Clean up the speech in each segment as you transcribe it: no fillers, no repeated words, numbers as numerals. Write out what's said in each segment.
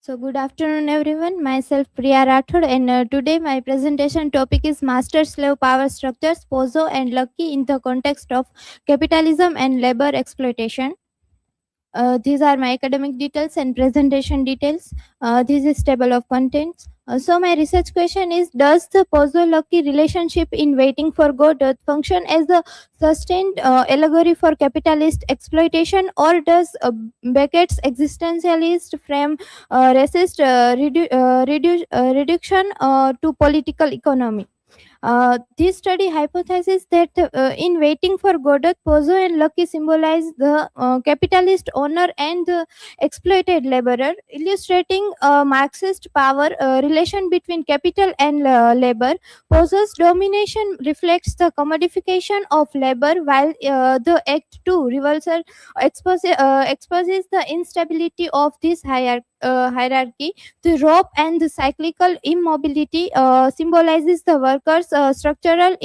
So, good afternoon, everyone. Myself, Priya Rathod, and today my presentation topic is Master Slave Power Structures, Pozzo and Lucky in the context of capitalism and labor exploitation. These are my academic details and presentation details. This is table of contents. So my research question is: does the Pozzo-Lucky relationship in Waiting for Godot function as a sustained allegory for capitalist exploitation, or does Beckett's existentialist frame reduction to political economy? This study hypothesizes that in Waiting for Godot, Pozzo and Lucky symbolize the capitalist owner and the exploited laborer, illustrating a Marxist power relation between capital and labor. Pozzo's domination reflects the commodification of labor, while the Act 2 reversal exposes the instability of this hierarchy. The rope and the cyclical immobility symbolizes the workers' structural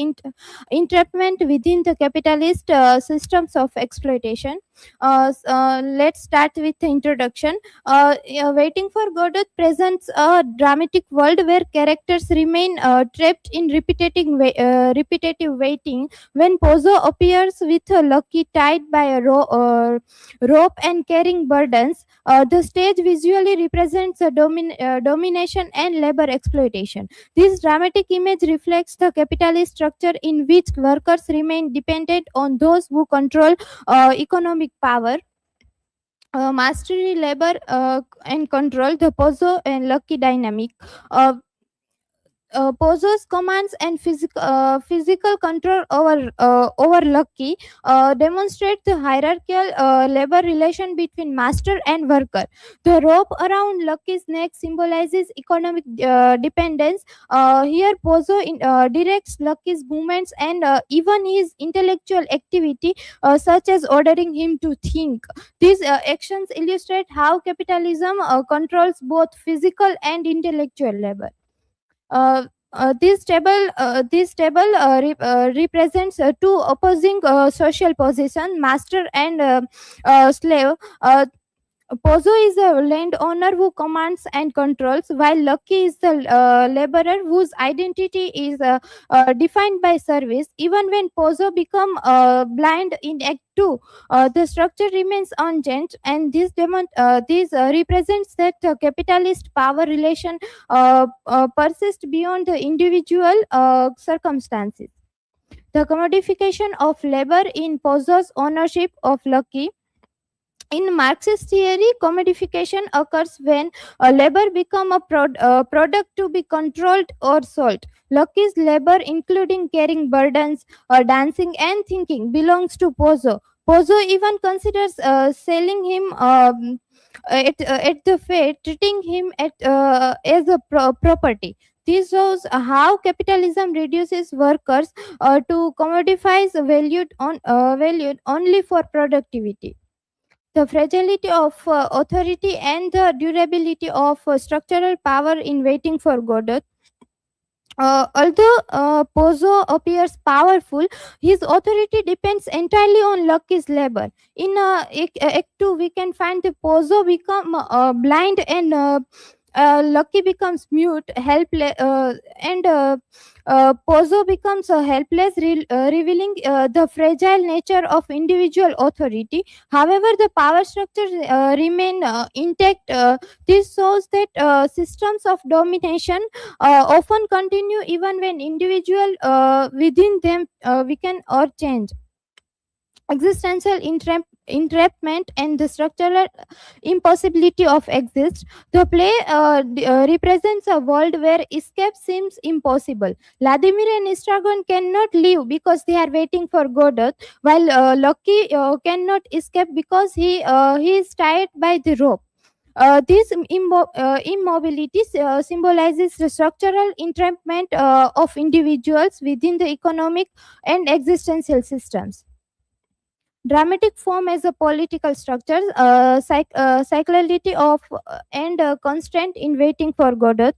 entrapment within the capitalist systems of exploitation. Let's start with the introduction. Waiting for Godot presents a dramatic world where characters remain trapped in repetitive waiting. When Pozzo appears with a Lucky tied by a rope and carrying burdens, the stage visually represents a domination and labor exploitation. This dramatic image reflects the capitalist structure in which workers remain dependent on those who control economic power. Mastery, labor, and control, the Pozzo and Lucky dynamic. Uh, Pozzo's commands and physical control over Lucky demonstrate the hierarchical labor relation between master and worker. The rope around Lucky's neck symbolizes economic dependence. Here, directs Lucky's movements and even his intellectual activity, such as ordering him to think. These actions illustrate how capitalism controls both physical and intellectual labor. This table represents two opposing social positions, master and slave. Pozzo is a landowner who commands and controls, while Lucky is the laborer whose identity is defined by service. Even when Pozzo become blind in Act 2, the structure remains unchanged, and this represents that capitalist power relation persists beyond the individual circumstances. The commodification of labor in Pozzo's ownership of Lucky. In Marxist theory, commodification occurs when a labor become a product to be controlled or sold. Lucky's labor, including carrying burdens, dancing, and thinking, belongs to Pozzo. Pozzo even considers selling him at the fair, treating him as a property. This shows how capitalism reduces workers to commodifies valued only for productivity. The fragility of authority and the durability of structural power in Waiting for Godot. Although Pozzo appears powerful, his authority depends entirely on Lucky's labor. In Act 2, we can find the Pozzo become blind and Lucky becomes mute, helpless, and Pozzo becomes helpless, revealing the fragile nature of individual authority. However, the power structures remain intact. This shows that systems of domination often continue even when individual within them weaken or change. Existential entrapment and the structural impossibility of exist. The play represents a world where escape seems impossible. Vladimir and Estragon cannot leave because they are waiting for Godot, while Loki cannot escape because he is tied by the rope. This immobility symbolizes the structural entrapment of individuals within the economic and existential systems. Dramatic form as a political structure, cyclicality of and constraint in Waiting for Godot.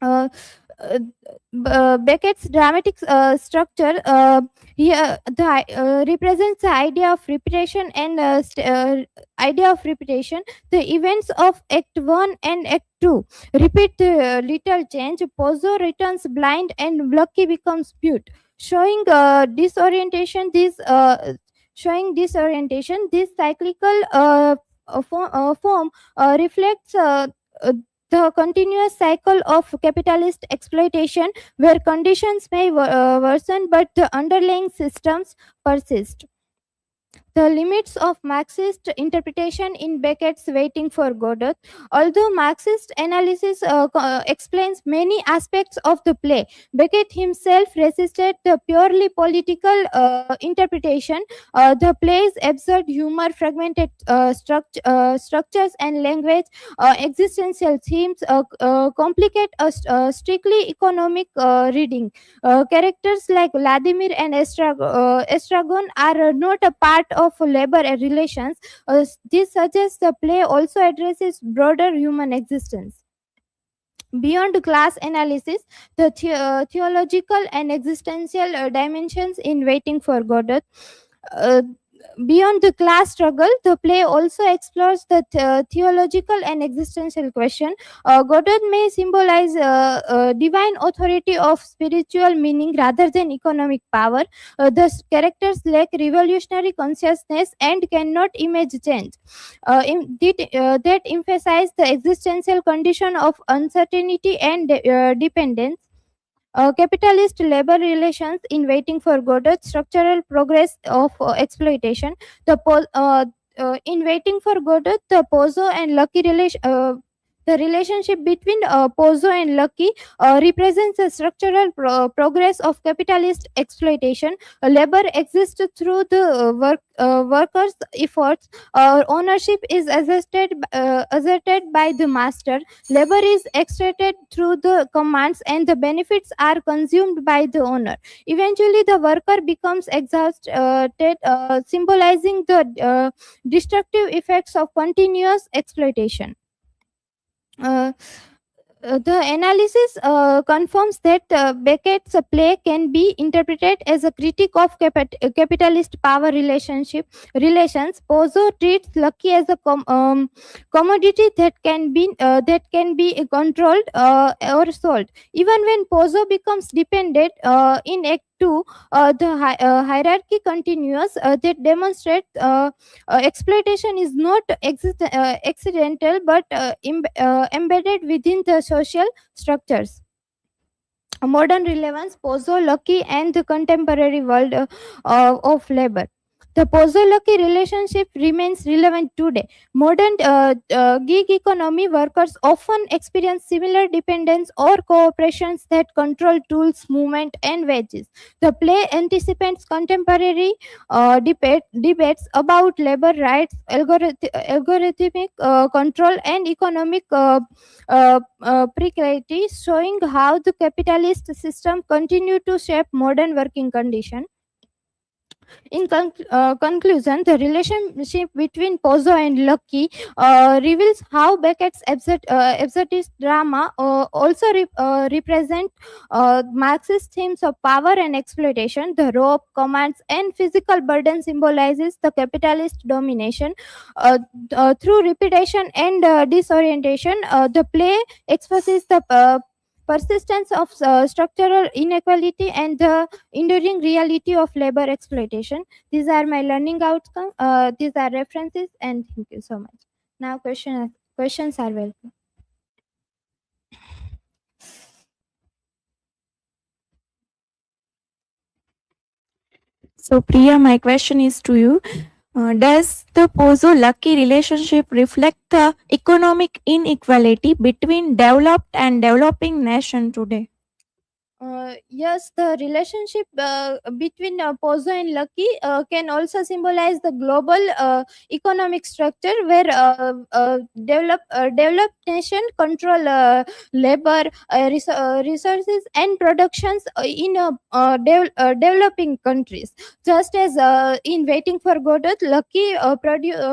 Uh, uh, Beckett's dramatic structure here represents the idea of repetition and idea of repetition. The events of Act One and Act Two repeat little change. Pozzo returns blind, and Lucky becomes mute, showing disorientation. This cyclical form reflects. Uh, the continuous cycle of capitalist exploitation where conditions may worsen but the underlying systems persist. The limits of Marxist interpretation in Beckett's Waiting for Godot. Although Marxist analysis explains many aspects of the play, Beckett himself resisted the purely political interpretation. The play's absurd humor, fragmented structures, and language, existential themes complicate a strictly economic reading. Characters like Vladimir and Estragon are not a part of labor relations. This suggests the play also addresses broader human existence. Beyond class analysis, the theological and existential dimensions in Waiting for Godot. Uh, Beyond the class struggle, the play also explores the theological and existential question. Godot may symbolize divine authority of spiritual meaning rather than economic power. The characters lack revolutionary consciousness and cannot image change. That emphasize the existential condition of uncertainty and dependence. Capitalist labor relations in Waiting for Godot, structural progress of exploitation. In Waiting for Godot, the relationship between Pozzo and Lucky represents a structural progress of capitalist exploitation. Labor exists through the workers' efforts. Ownership is asserted by the master. Labor is extracted through the commands, and the benefits are consumed by the owner. Eventually, the worker becomes exhausted, symbolizing the destructive effects of continuous exploitation. Uh, the analysis confirms that Beckett's play can be interpreted as a critique of capitalist power relations. Pozzo treats Lucky as a commodity that can be controlled or sold. Even when Pozzo becomes dependent in Act Two, the hierarchy continues that demonstrates exploitation is not accidental but embedded within the social structures. Modern relevance, Pozzo, Lucky, and the contemporary world of labor. The Pozzo-Lucky relationship remains relevant today. Modern gig economy workers often experience similar dependence or cooperations that control tools, movement, and wages. The play anticipates contemporary debates about labor rights, algorithmic control, and economic precarity, showing how the capitalist system continue to shape modern working conditions. In conclusion, the relationship between Pozzo and Lucky reveals how Beckett's absurdist drama also represent Marxist themes of power and exploitation. The rope, commands, and physical burden symbolizes the capitalist domination. Through repetition and disorientation, the play exposes the persistence of structural inequality and the enduring reality of labor exploitation. These are my learning outcomes. These are references, and thank you so much. Now, questions are welcome. So, Priya, my question is to you. Does the Pozo Lucky relationship reflect the economic inequality between developed and developing nation today? Yes, the relationship between Pozzo and Lucky can also symbolize the global economic structure where developed nation control labor, resources, and productions in developing countries. Just as in Waiting for Godot, Lucky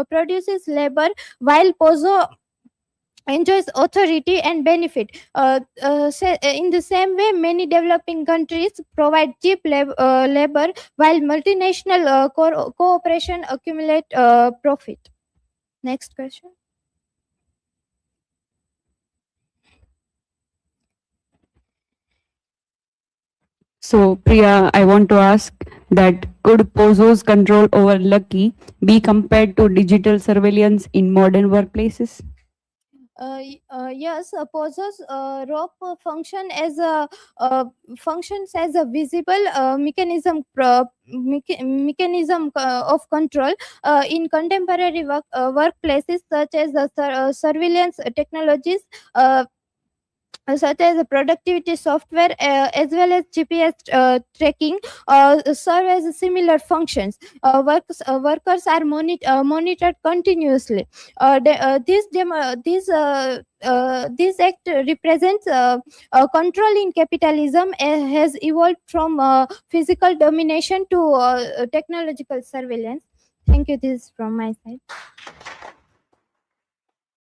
produces labor while Pozzo enjoys authority and benefit. In the same way, many developing countries provide cheap labor, while multinational cooperation accumulate profit. Next question. So, Priya, I want to ask that could Pozzo's control over Lucky be compared to digital surveillance in modern workplaces? Yes, Pozzo's rope functions as a visible mechanism of control in contemporary workplaces, such as the surveillance technologies. Such as productivity software, as well as GPS tracking, serve as similar functions. Workers are monitored continuously. This act represents control in capitalism, has evolved from physical domination to technological surveillance. Thank you. This is from my side.